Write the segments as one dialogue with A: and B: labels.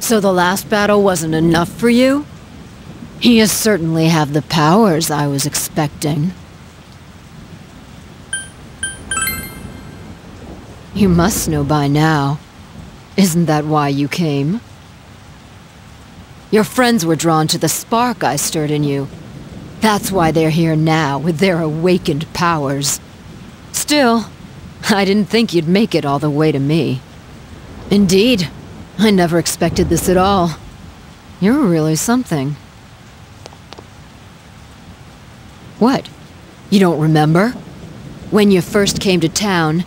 A: So the last battle wasn't enough for you? You certainly have the powers I was expecting. You must know by now. Isn't that why you came? Your friends were drawn to the spark I stirred in you. That's why they're here now, with their awakened powers. Still, I didn't think you'd make it all the way to me. Indeed, I never expected this at all. You're really something. What? You don't remember? When you first came to town,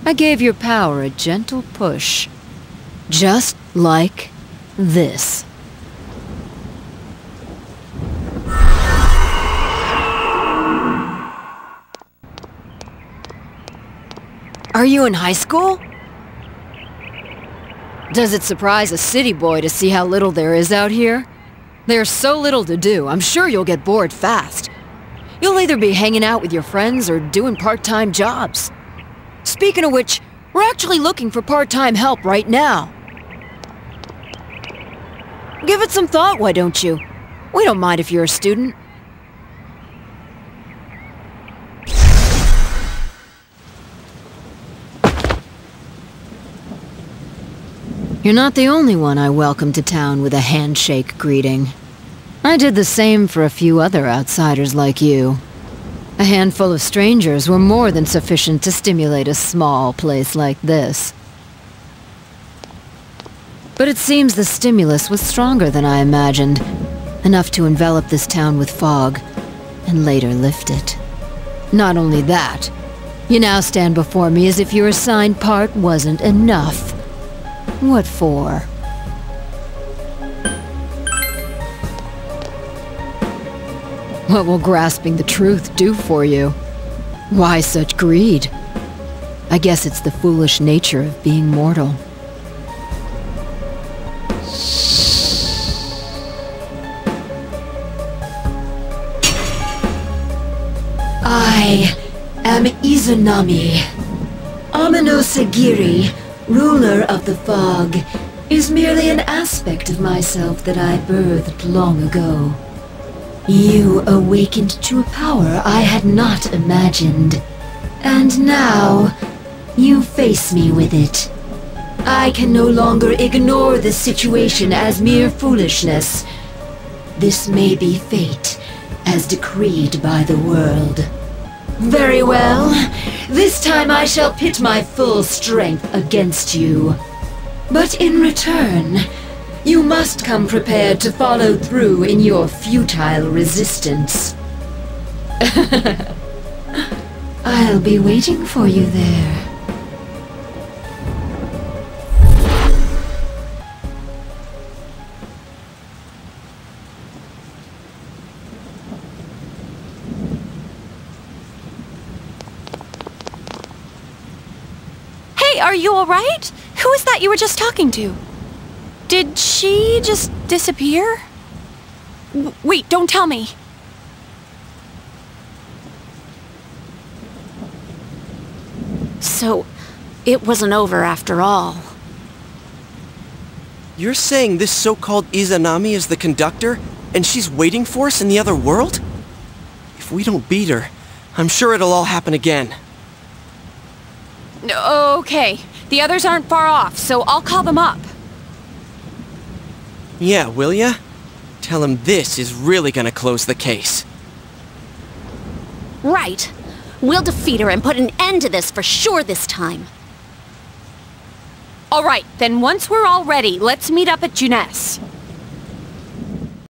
A: I gave your power a gentle push. Just like this. Are you in high school? Does it surprise a city boy to see how little there is out here? There's so little to do, I'm sure you'll get bored fast. You'll either be hanging out with your friends or doing part-time jobs. Speaking of which, we're actually looking for part-time help right now. Give it some thought, why don't you? We don't mind if you're a student. You're not the only one I welcomed to town with a handshake greeting. I did the same for a few other outsiders like you. A handful of strangers were more than sufficient to stimulate a small place like this. But it seems the stimulus was stronger than I imagined, enough to envelop this town with fog, and later lift it. Not only that, you now stand before me as if your assigned part wasn't enough. What for? What will grasping the truth do for you? Why such greed? I guess it's the foolish nature of being mortal.
B: I am Izanami. Amano-Sagiri, ruler of the fog, is merely an aspect of myself that I birthed long ago. You awakened to a power I had not imagined. And now, you face me with it. I can no longer ignore this situation as mere foolishness. This may be fate, as decreed by the world. Very well. This time I shall pit my full strength against you. But in return, you must come prepared to follow through in your futile resistance. I'll be waiting for you there.
C: Are you alright? Who is that you were just talking to? Did she just disappear? Wait, don't tell me. So, it wasn't over after all.
D: You're saying this so-called Izanami is the conductor, and she's waiting for us in the other world? If we don't beat her, I'm sure it'll all happen again.
C: Okay, the others aren't far off, so I'll call them up.
D: Yeah, will ya? Tell him this is really gonna close the case.
E: Right. We'll defeat her and put an end to this for sure this time.
C: Alright, then once we're all ready, let's meet up at Juness.